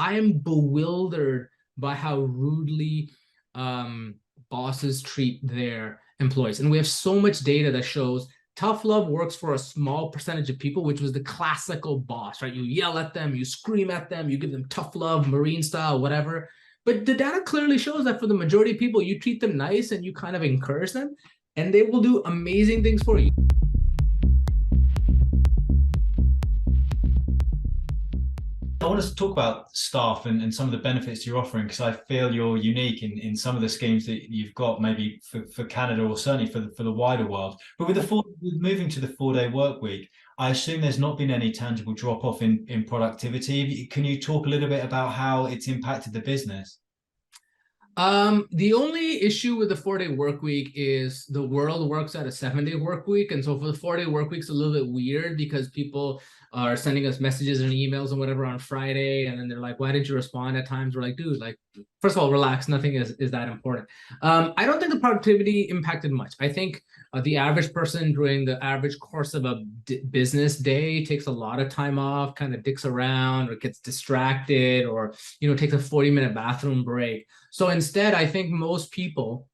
I am bewildered by how rudely bosses treat their employees. And we have so much data that shows tough love works for a small percentage of people, which was the classical boss, right? You yell at them, you scream at them, you give them tough love, Marine style, whatever. But the data clearly shows that for the majority of people, you treat them nice and you kind of encourage them, and they will do amazing things for you. I want to talk about staff and some of the benefits you're offering, because I feel you're unique in some of the schemes that you've got, maybe for Canada or certainly for the wider world. But with moving to the 4-day work week, I assume there's not been any tangible drop off in productivity. Can you talk a little bit about how it's impacted the business? The only issue with the 4-day work week is the world works at a 7-day work week. And so for the 4-day work week, it's a little bit weird because people are sending us messages and emails and whatever on Friday. And then they're like, why didn't you respond? At times we're like, dude, like, first of all, relax. Nothing is that important. I don't think the productivity impacted much. I think the average person during the average course of a business day takes a lot of time off, kind of dicks around or gets distracted or, takes a 40-minute bathroom break. So instead, I think most people,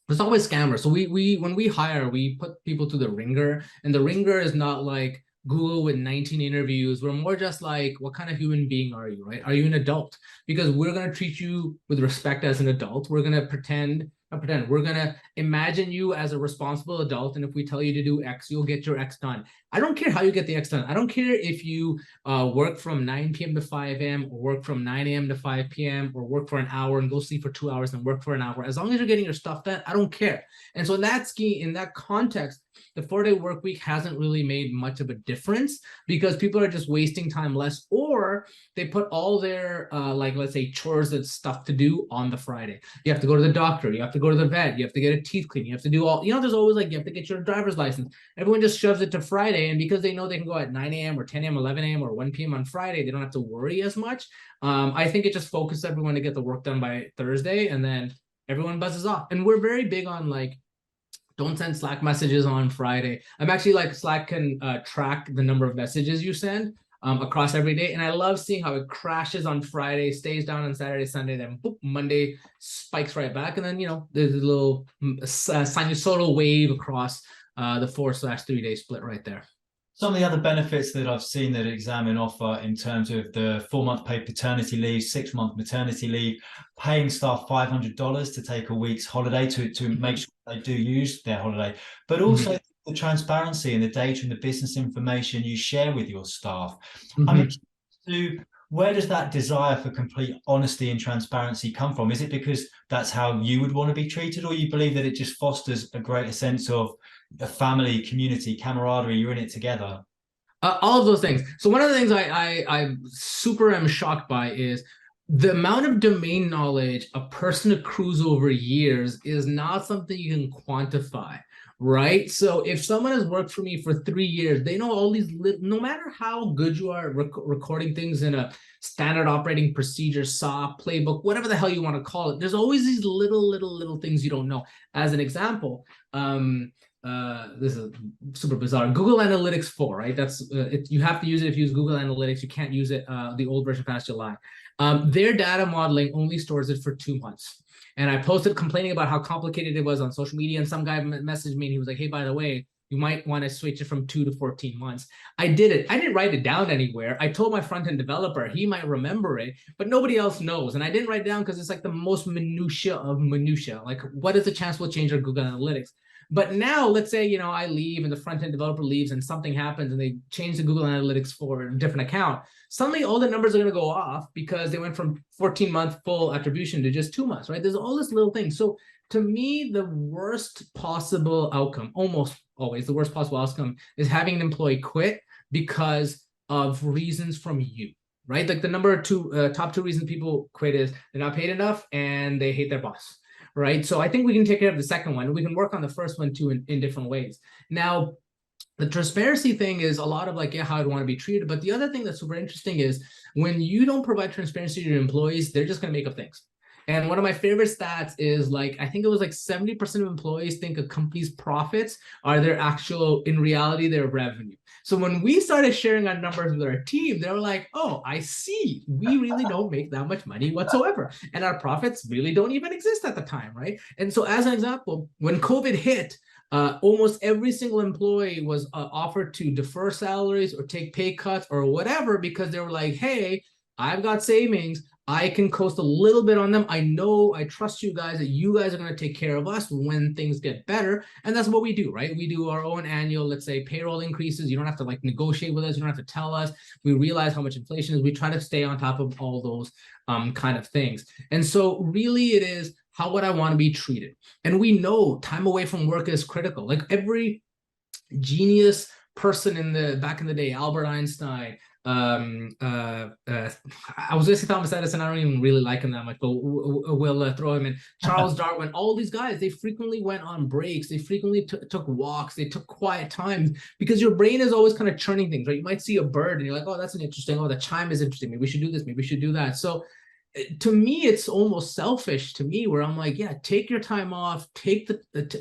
there's always scammers. So we when we hire, we put people through the ringer, and the ringer is not like Google with 19 interviews. We're more just like, what kind of human being are you, right? Are you an adult? Because we're going to treat you with respect as an adult. We're going to we're going to imagine you as a responsible adult. And if we tell you to do X, you'll get your X done. I don't care how you get the X done. I don't care if you work from 9 p.m. to 5 a.m. or work from 9 a.m. to 5 p.m. or work for an hour and go sleep for 2 hours and work for an hour. As long as you're getting your stuff done, I don't care. And so in that scheme, in that context, the 4-day work week hasn't really made much of a difference because people are just wasting time less, or they put all their let's say chores and stuff to do on the Friday. You have to go to the doctor, you have to go to the vet, you have to get a teeth clean, you have to do all, there's always like, you have to get your driver's license. Everyone just shoves it to Friday, and because they know they can go at 9 a.m. or 10 a.m., 11 a.m. or 1 p.m. on Friday, they don't have to worry as much. I think it just focuses everyone to get the work done by Thursday, and then everyone buzzes off. And we're very big on like, don't send Slack messages on Friday. I'm actually like, Slack can track the number of messages you send across every day. And I love seeing how it crashes on Friday, stays down on Saturday, Sunday, then boop, Monday spikes right back. And then, there's a little sinusoidal wave across the 4/3 day split right there. Some of the other benefits that I've seen that Examine offer in terms of the 4-month paid paternity leave, 6-month maternity leave, paying staff $500 to take a week's holiday to make sure they do use their holiday, but also the transparency and the data and the business information you share with your staff. I mean, where does that desire for complete honesty and transparency come from? Is it because that's how you would want to be treated, or you believe that it just fosters a greater sense of a family, community, camaraderie, you're in it together? All of those things. So one of the things I super am shocked by is the amount of domain knowledge a person accrues over years is not something you can quantify, right? So if someone has worked for me for 3 years, they know all these, no matter how good you are recording things in a standard operating procedure, SAW, playbook, whatever the hell you want to call it, there's always these little things you don't know. As an example, this is super bizarre. Google Analytics 4, right? That's you have to use it if you use Google Analytics. You can't use it the old version past July. Their data modeling only stores it for 2 months. And I posted complaining about how complicated it was on social media, and some guy messaged me and he was like, hey, by the way, you might want to switch it from 2 to 14 months. I did it. I didn't write it down anywhere. I told my front-end developer, he might remember it, but nobody else knows. And I didn't write it down because it's like the most minutia of minutia. Like, what is the chance we'll change our Google Analytics? But now, let's say, I leave and the front-end developer leaves and something happens and they change the Google Analytics for a different account. Suddenly, all the numbers are going to go off because they went from 14-month full attribution to just 2 months, right? There's all this little thing. So to me, the worst possible outcome, almost always the worst possible outcome, is having an employee quit because of reasons from you, right? Like the top two reasons people quit is they're not paid enough and they hate their boss. Right. So I think we can take care of the second one. We can work on the first one too in different ways. Now, the transparency thing is a lot of like, yeah, how I'd want to be treated. But the other thing that's super interesting is when you don't provide transparency to your employees, they're just going to make up things. And one of my favorite stats is like, I think it was like 70% of employees think a company's profits are their actual, in reality, their revenue. So when we started sharing our numbers with our team, they were like, oh, I see. We really don't make that much money whatsoever. And our profits really don't even exist at the time, right? And so as an example, when COVID hit, almost every single employee was offered to defer salaries or take pay cuts or whatever, because they were like, hey, I've got savings. I can coast a little bit on them. I know, I trust you guys that you guys are going to take care of us when things get better. And that's what we do, right? We do our own annual, let's say, payroll increases. You don't have to like negotiate with us. You don't have to tell us. We realize how much inflation is. We try to stay on top of all those kind of things. And so really it is, how would I want to be treated? And we know time away from work is critical. Like every genius person in the back in the day, Albert Einstein, I was going to say Thomas Edison. I don't even really like him that much, but we'll throw him in. Charles Darwin, all these guys, they frequently went on breaks. They frequently took walks. They took quiet times, because your brain is always kind of churning things, right? You might see a bird and you're like, oh, that's an interesting. Oh, the chime is interesting. Maybe we should do this. Maybe we should do that. So to me, it's almost selfish to me, where I'm like, yeah, take your time off, take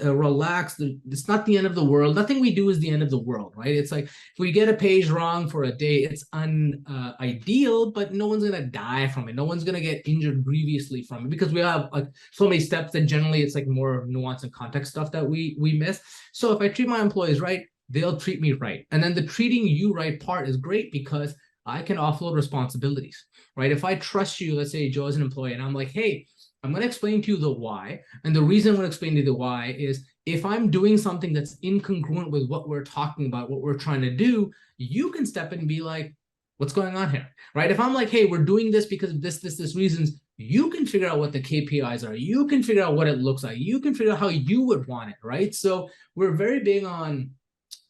relax. It's not the end of the world. Nothing we do is the end of the world, right? It's like if we get a page wrong for a day, it's ideal, but no one's gonna die from it. No one's gonna get injured grievously from it, because we have like so many steps that generally it's like more nuance and context stuff that we miss. So if I treat my employees right, they'll treat me right. And then the treating you right part is great, because I can offload responsibilities, right? If I trust you, let's say Joe is an employee, and I'm like, hey, I'm going to explain to you the why. And the reason I'm going to explain to you the why is if I'm doing something that's incongruent with what we're talking about, what we're trying to do, you can step in and be like, what's going on here, right? If I'm like, hey, we're doing this because of this reasons, you can figure out what the KPIs are. You can figure out what it looks like. You can figure out how you would want it, right? So we're very big on,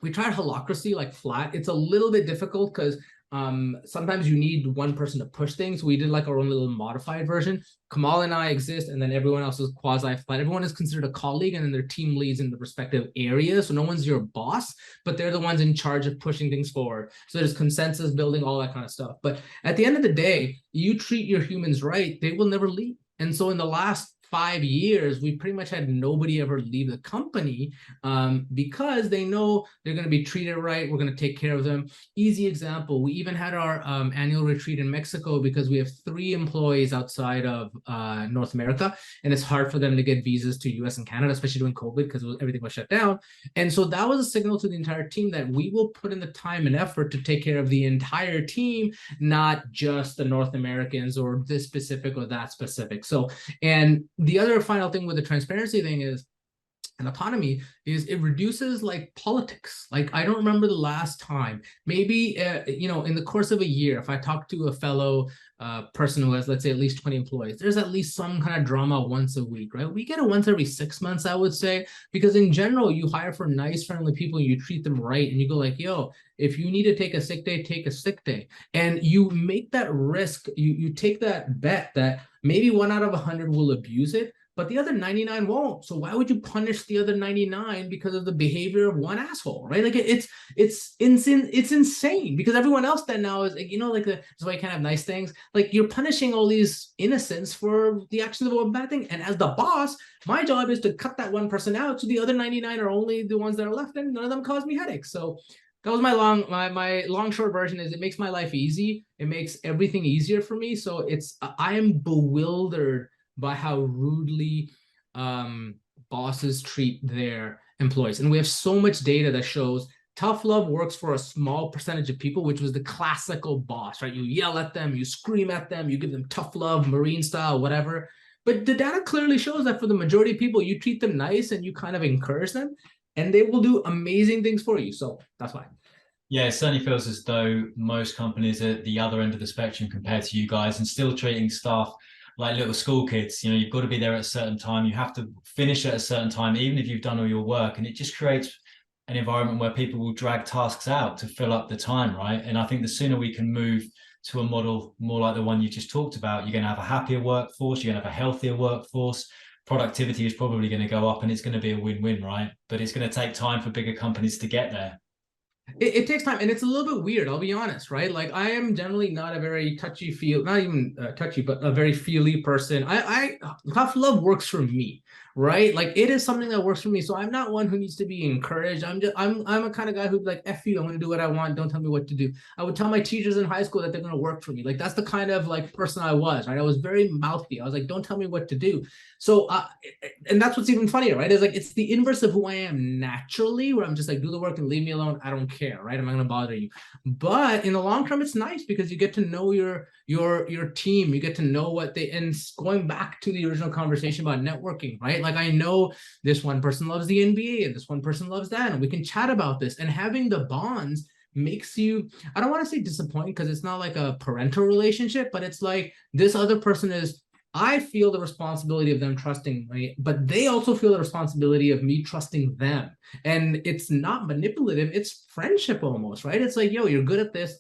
we tried holacracy, like flat. It's a little bit difficult because sometimes you need one person to push things. We did like our own little modified version. Kamal and I exist, and then everyone else is quasi flat. Everyone is considered a colleague, and then their team leads in the respective areas. So no one's your boss, but they're the ones in charge of pushing things forward. So there's consensus building, all that kind of stuff. But at the end of the day, you treat your humans right, they will never leave. And so in the last 5 years, we pretty much had nobody ever leave the company because they know they're going to be treated right. We're going to take care of them. Easy example, we even had our annual retreat in Mexico because we have 3 employees outside of North America, and it's hard for them to get visas to US and Canada, especially during COVID because everything was shut down. And so that was a signal to the entire team that we will put in the time and effort to take care of the entire team, not just the North Americans or this specific or that specific. So, and the other final thing with the transparency thing is, and autonomy, is it reduces like politics. Like I don't remember the last time, maybe in the course of a year, if I talk to a fellow person who has, let's say, at least 20 employees, there's at least some kind of drama once a week, right? We get it once every 6 months, I would say, because in general, you hire for nice, friendly people, and you treat them right, and you go like, yo, if you need to take a sick day, take a sick day. And you make that risk, you take that bet that maybe 1 out of 100 will abuse it, but the other 99 won't. So why would you punish the other 99 because of the behavior of one asshole, right? Like it's insane, because everyone else then now is like, like that's why you can't have nice things. Like you're punishing all these innocents for the actions of a bad thing. And as the boss, my job is to cut that one person out, so the other 99 are only the ones that are left, and none of them cause me headaches. So that was my long short version. Is it makes my life easy. It makes everything easier for me. So I am bewildered by how rudely bosses treat their employees. And we have so much data that shows tough love works for a small percentage of people, which was the classical boss, right? You yell at them, you scream at them, you give them tough love, Marine style, whatever. But the data clearly shows that for the majority of people, you treat them nice and you kind of encourage them, and they will do amazing things for you. So that's why. Yeah, it certainly feels as though most companies are at the other end of the spectrum compared to you guys, and still treating staff like little school kids. You've got to be there at a certain time. You have to finish at a certain time, even if you've done all your work. And it just creates an environment where people will drag tasks out to fill up the time, right? And I think the sooner we can move to a model more like the one you just talked about, you're going to have a happier workforce, you're going to have a healthier workforce, productivity is probably going to go up, and it's going to be a win-win, right? But it's going to take time for bigger companies to get there. it takes time, and it's a little bit weird, I'll be honest, right? Like, I am generally not a very touchy feel, not even touchy, but a very feely person. I tough love works for me, right? Like, it is something that works for me. So I'm not one who needs to be encouraged. I'm a kind of guy who'd be like, F you, I'm gonna do what I want, don't tell me what to do. I would tell my teachers in high school that they're gonna work for me. Like, that's the kind of like person I was, right? I was very mouthy. I was like, don't tell me what to do. So and that's what's even funnier, right? Is like, it's the inverse of who I am naturally, where I'm just like, do the work and leave me alone. I don't care, right? I'm not gonna bother you. But in the long term, it's nice because you get to know your team. You get to know what they, and going back to the original conversation about networking, right? Like, I know this one person loves the NBA and this one person loves that, and we can chat about this. And having the bonds makes you, I don't want to say disappointed because it's not like a parental relationship, but it's like this other person is, I feel the responsibility of them trusting me, but they also feel the responsibility of me trusting them. And it's not manipulative, it's friendship almost, right? It's like, yo, you're good at this.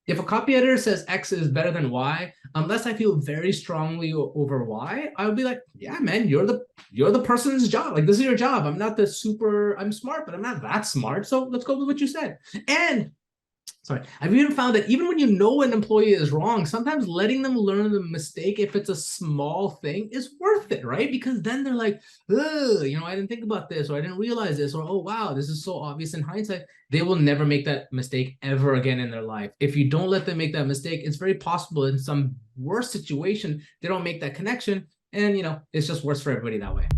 If a copy editor says X is better than Y, unless I feel very strongly over Y, I would be like, yeah, man, you're the person's job. Like, this is your job. I'm not the super, I'm smart, but I'm not that smart. So let's go with what you said. And sorry, I've even found that even when you know an employee is wrong, sometimes letting them learn the mistake, if it's a small thing, is worth it, right? Because then they're like, I didn't think about this, or I didn't realize this, or oh wow, this is so obvious in hindsight. They will never make that mistake ever again in their life. If you don't let them make that mistake, it's very possible in some worse situation they don't make that connection, and it's just worse for everybody that way.